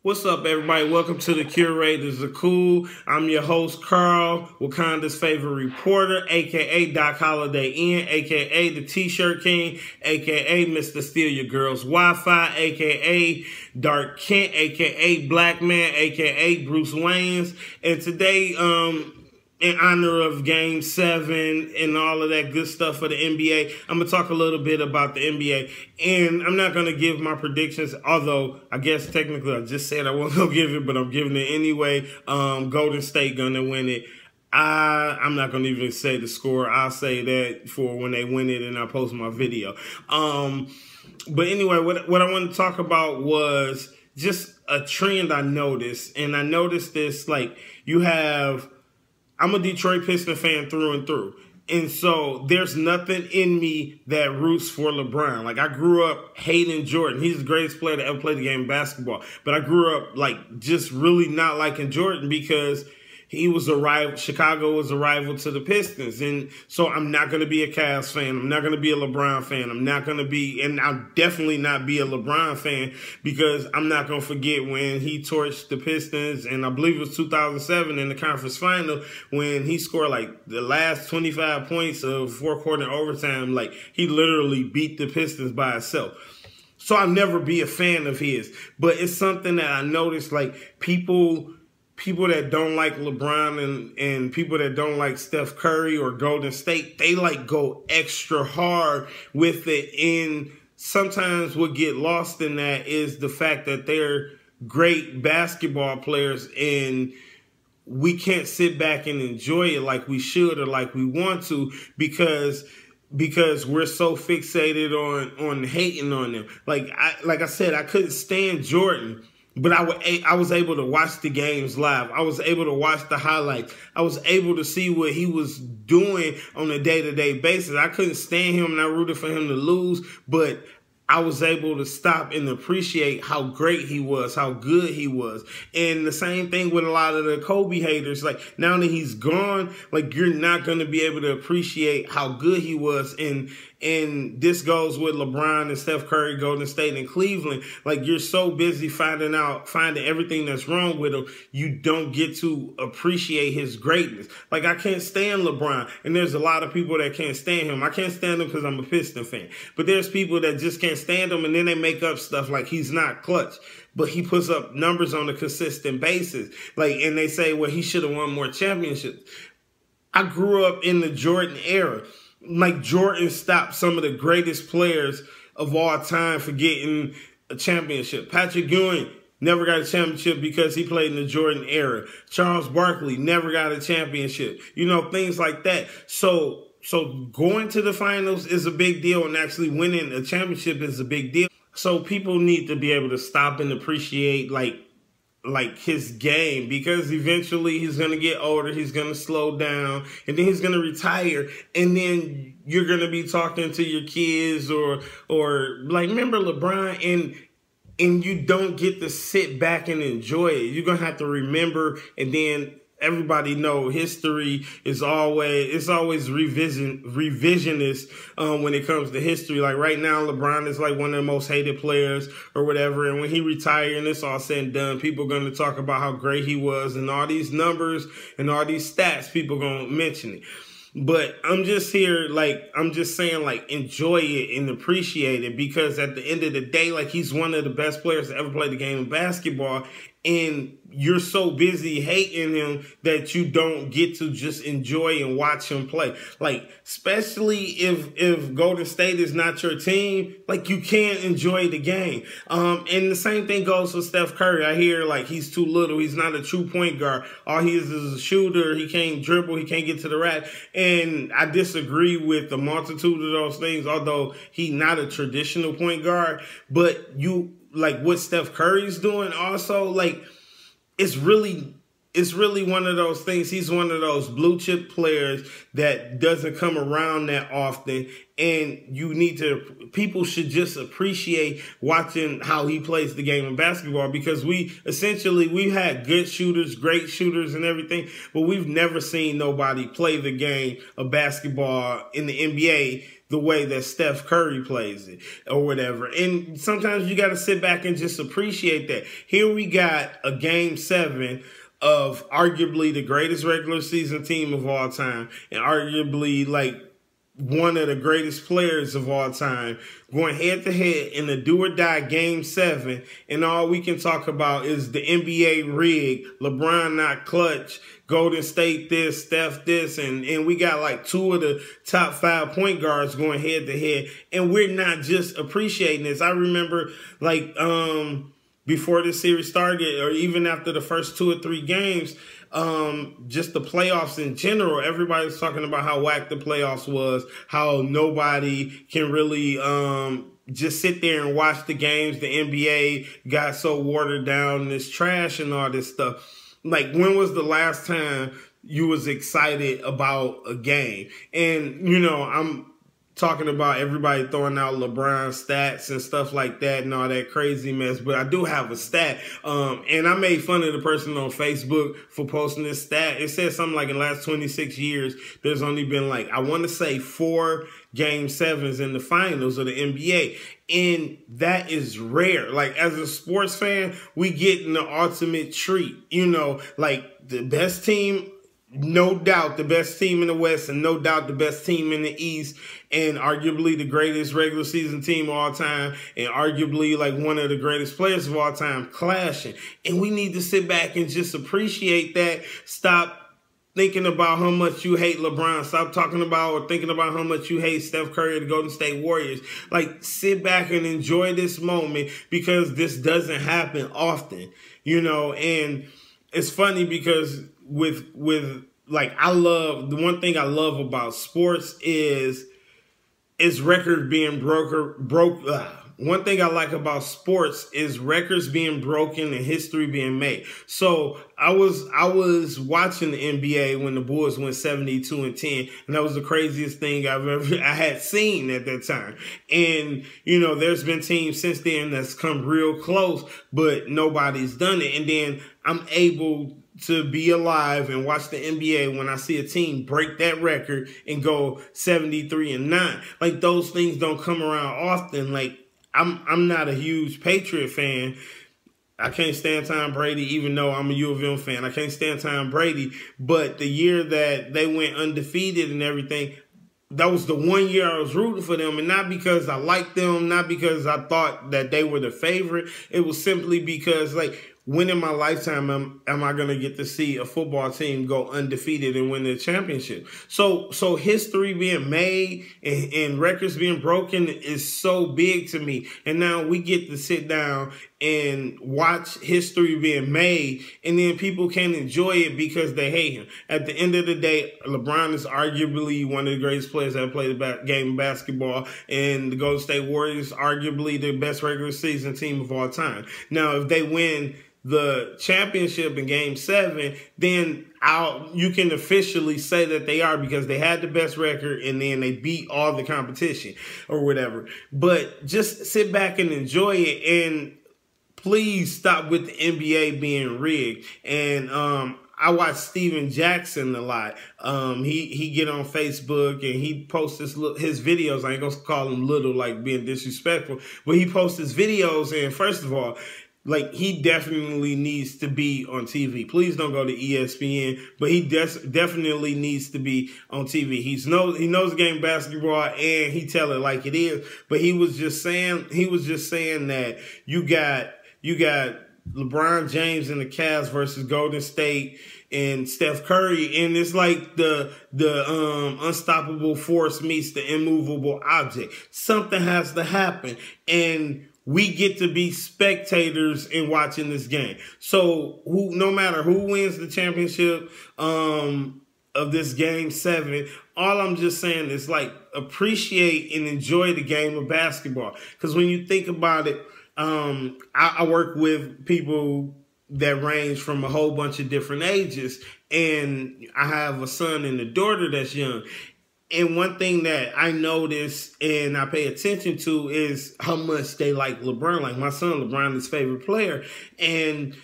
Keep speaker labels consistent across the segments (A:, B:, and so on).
A: What's up, everybody? Welcome to the Curators of Kool. I'm your host, Carl, Wakanda's favorite reporter, a.k.a. Doc Holiday Inn, a.k.a. the T-Shirt King, a.k.a. Mr. Steal Your Girl's Wi-Fi, a.k.a. Dark Kent, a.k.a. Black Man, a.k.a. Bruce Waynes. And today, in honor of Game 7 and all of that good stuff for the NBA, I'm going to talk a little bit about the NBA. And I'm not going to give my predictions, although I guess technically I just said I wasn't going to give it, but I'm giving it anyway. Golden State going to win it. I'm not going to even say the score. I'll say that for when they win it and I post my video. But anyway, what I want to talk about was just a trend I noticed. And I noticed this, like, I'm a Detroit Pistons fan through and through. And so there's nothing in me that roots for LeBron. Like, I grew up hating Jordan. He's the greatest player to ever play the game of basketball. But I grew up, like, just really not liking Jordan because he was a rival. Chicago was a rival to the Pistons. And so I'm not going to be a Cavs fan. I'm not going to be a LeBron fan. I'm not going to be, and I'll definitely not be a LeBron fan because I'm not going to forget when he torched the Pistons, and I believe it was 2007 in the conference final when he scored like the last 25 points of fourth quarter overtime. Like, he literally beat the Pistons by himself. So I'll never be a fan of his. But it's something that I noticed, like, people that don't like LeBron and people that don't like Steph Curry or Golden State, they like go extra hard with it. And sometimes what get lost in that is the fact that they're great basketball players and we can't sit back and enjoy it like we should or like we want to because we're so fixated on hating on them. Like I said, I couldn't stand Jordan. But I was able to watch the games live. I was able to watch the highlights. I was able to see what he was doing on a day-to-day basis. I couldn't stand him and I rooted for him to lose, but I was able to stop and appreciate how great he was, how good he was. And the same thing with a lot of the Kobe haters. Like, now that he's gone, like, you're not going to be able to appreciate how good he was. And this goes with LeBron and Steph Curry, Golden State, and Cleveland. Like, you're so busy finding everything that's wrong with him, you don't get to appreciate his greatness. Like, I can't stand LeBron, and there's a lot of people that can't stand him. I can't stand him because I'm a Pistons fan. But there's people that just can't stand him, and then they make up stuff like he's not clutch. But he puts up numbers on a consistent basis. Like, and they say, well, he should have won more championships. I grew up in the Jordan era. Like, Jordan stopped some of the greatest players of all time for getting a championship. Patrick Ewing never got a championship because he played in the Jordan era. Charles Barkley never got a championship. You know, things like that. So going to the finals is a big deal, and actually winning a championship is a big deal. So people need to be able to stop and appreciate, like his game, because eventually he's going to get older, he's going to slow down, and then he's going to retire, and then you're going to be talking to your kids or like, remember LeBron, and you don't get to sit back and enjoy it. You're going to have to remember, and then everybody know history is always revisionist when it comes to history. Like, right now, LeBron is like one of the most hated players or whatever. And when he retired and it's all said and done, people are going to talk about how great he was and all these numbers and all these stats. People are going to mention it. But I'm just here, like, I'm just saying, like, enjoy it and appreciate it, because at the end of the day, like, he's one of the best players to ever play the game of basketball. And you're so busy hating him that you don't get to just enjoy and watch him play. Like, especially if Golden State is not your team, like, you can't enjoy the game. And the same thing goes for Steph Curry. I hear, like, he's too little. He's not a true point guard. All he is a shooter. He can't dribble. He can't get to the rack. And I disagree with the multitude of those things, although he's not a traditional point guard. But like what Steph Curry's doing also, like, it's really it's really one of those things. He's one of those blue chip players that doesn't come around that often. And people should just appreciate watching how he plays the game of basketball, because we've had good shooters, great shooters and everything, but we've never seen nobody play the game of basketball in the NBA the way that Steph Curry plays it or whatever. And sometimes you got to sit back and just appreciate that. Here we got a game 7 of arguably the greatest regular season team of all time, and arguably like one of the greatest players of all time, going head to head in a do or die game 7. And all we can talk about is the NBA rig, LeBron not clutch, Golden State this, Steph this, and we got like 2 of the top 5 point guards going head to head. And we're not just appreciating this. I remember like, before this series started, or even after the first 2 or 3 games, just the playoffs in general, everybody was talking about how whack the playoffs was, how nobody can really just sit there and watch the games. The NBA got so watered down and it's trash and all this stuff. Like, when was the last time you was excited about a game? And, I'm talking about everybody throwing out LeBron stats and stuff like that and all that crazy mess, but I do have a stat. And I made fun of the person on Facebook for posting this stat. It says something like in the last 26 years, there's only been like, I want to say 4 game 7s in the finals of the NBA. And that is rare. Like, as a sports fan, we get the ultimate treat, like the best team, no doubt the best team in the West, and no doubt the best team in the East, and arguably the greatest regular season team of all time, and arguably like one of the greatest players of all time clashing. And we need to sit back and just appreciate that. Stop thinking about how much you hate LeBron. Stop talking about or thinking about how much you hate Steph Curry, the Golden State Warriors. Like, sit back and enjoy this moment, because this doesn't happen often, and it's funny because with like, the one thing I love about sports is records being one thing I like about sports is records being broken and history being made. So I was watching the NBA when the Bulls went 72-10, and that was the craziest thing I had seen at that time. And there's been teams since then that's come real close, but nobody's done it. And then I'm able to be alive and watch the NBA when I see a team break that record and go 73-9. Like, those things don't come around often. Like, I'm not a huge Patriot fan. I can't stand Tom Brady, even though I'm a U of M fan. I can't stand Tom Brady. But the year that they went undefeated and everything, that was the one year I was rooting for them. And not because I liked them, not because I thought that they were the favorite. It was simply because, like, when in my lifetime am I going to get to see a football team go undefeated and win the championship? So history being made and records being broken is so big to me. And now we get to sit down and watch history being made, and then people can't enjoy it because they hate him. At the end of the day, LeBron is arguably one of the greatest players that played the game of basketball, and the Golden State Warriors arguably the best regular season team of all time. Now, if they win the championship in game 7, then you can officially say that they are, because they had the best record and then they beat all the competition or whatever. But just sit back and enjoy it, and please stop with the NBA being rigged. And I watch Steven Jackson a lot. He get on Facebook and he posts his videos. I ain't gonna call him little, like being disrespectful, but he posts his videos. And first of all, like, he definitely needs to be on TV. Please don't go to ESPN, but he definitely needs to be on TV. He knows the game of basketball, and he tell it like it is. But he was just saying that you got LeBron James and the Cavs versus Golden State and Steph Curry, and it's like the unstoppable force meets the immovable object. Something has to happen, and we get to be spectators in watching this game. So no matter who wins the championship of this game 7, all I'm just saying is, like, appreciate and enjoy the game of basketball. Because when you think about it, I work with people that range from a whole bunch of different ages. And I have a son and a daughter that's young. And one thing that I notice and I pay attention to is how much they like LeBron. Like my son, LeBron, is his favorite player. And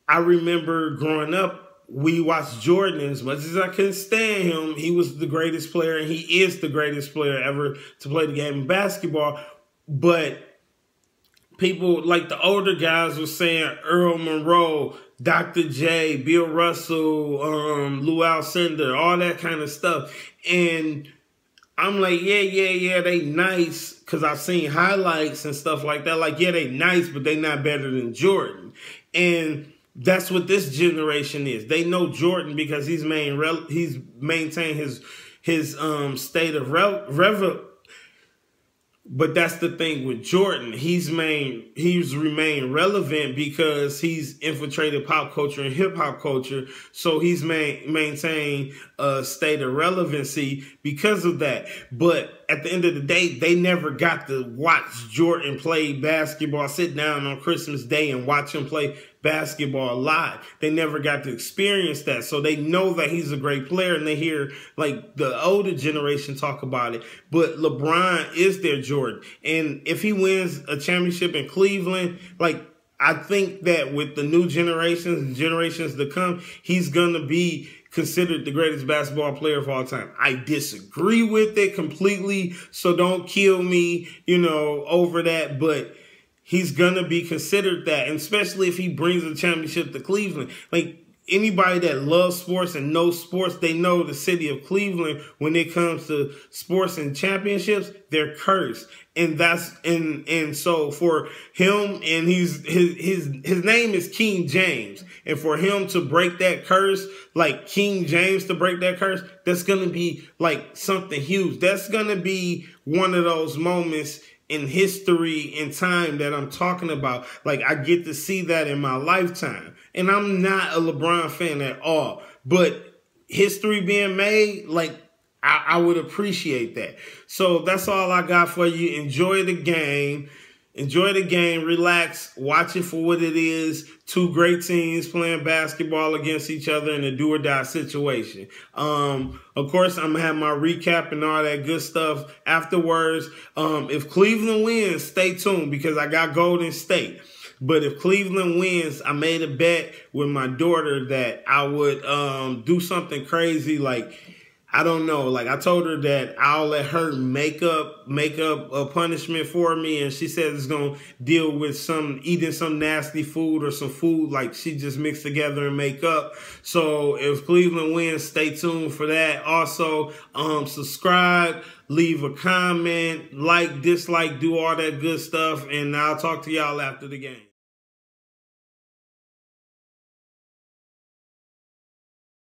A: I remember growing up, we watched Jordan. As much as I couldn't stand him, he was the greatest player, and he is the greatest player ever to play the game of basketball. But people like the older guys were saying Earl Monroe, Dr. J, Bill Russell, Lou Alcindor, all that kind of stuff. And I'm like, yeah, they nice, because I've seen highlights and stuff like that. Like, yeah, they nice, but they not better than Jordan. And that's what this generation is. They know Jordan because he's maintained his state of But that's the thing with Jordan. He's remained relevant because he's infiltrated pop culture and hip hop culture. So he's maintained a state of relevancy because of that. But at the end of the day, they never got to watch Jordan play basketball, sit down on Christmas Day and watch him play basketball live. They never got to experience that. So they know that he's a great player, and they hear like the older generation talk about it. But LeBron is their Jordan. And if he wins a championship in Cleveland, like, I think that with the new generations to come, he's going to be considered the greatest basketball player of all time. I disagree with it completely, so don't kill me, over that. But he's going to be considered that, and especially if he brings a championship to Cleveland. Like, anybody that loves sports and knows sports, they know the city of Cleveland, when it comes to sports and championships, they're cursed. And so for him, and his name is King James. And for him to break that curse, like King James to break that curse, that's going to be like something huge. That's going to be one of those moments in history and time that I'm talking about. Like, I get to see that in my lifetime. And I'm not a LeBron fan at all. But history being made, like, I would appreciate that. So that's all I got for you. Enjoy the game. Enjoy the game. Relax. Watch it for what it is. Two great teams playing basketball against each other in a do-or-die situation. Of course, I'm going to have my recap and all that good stuff afterwards. If Cleveland wins, stay tuned, because I got Golden State. But if Cleveland wins, I made a bet with my daughter that I would do something crazy, like, I don't know. Like, I told her that I'll let her make up a punishment for me, and she said it's gonna deal with eating some nasty food or some food like she just mixed together and make up. So if Cleveland wins, stay tuned for that. Also, subscribe, leave a comment, like, dislike, do all that good stuff, and I'll talk to y'all after the game.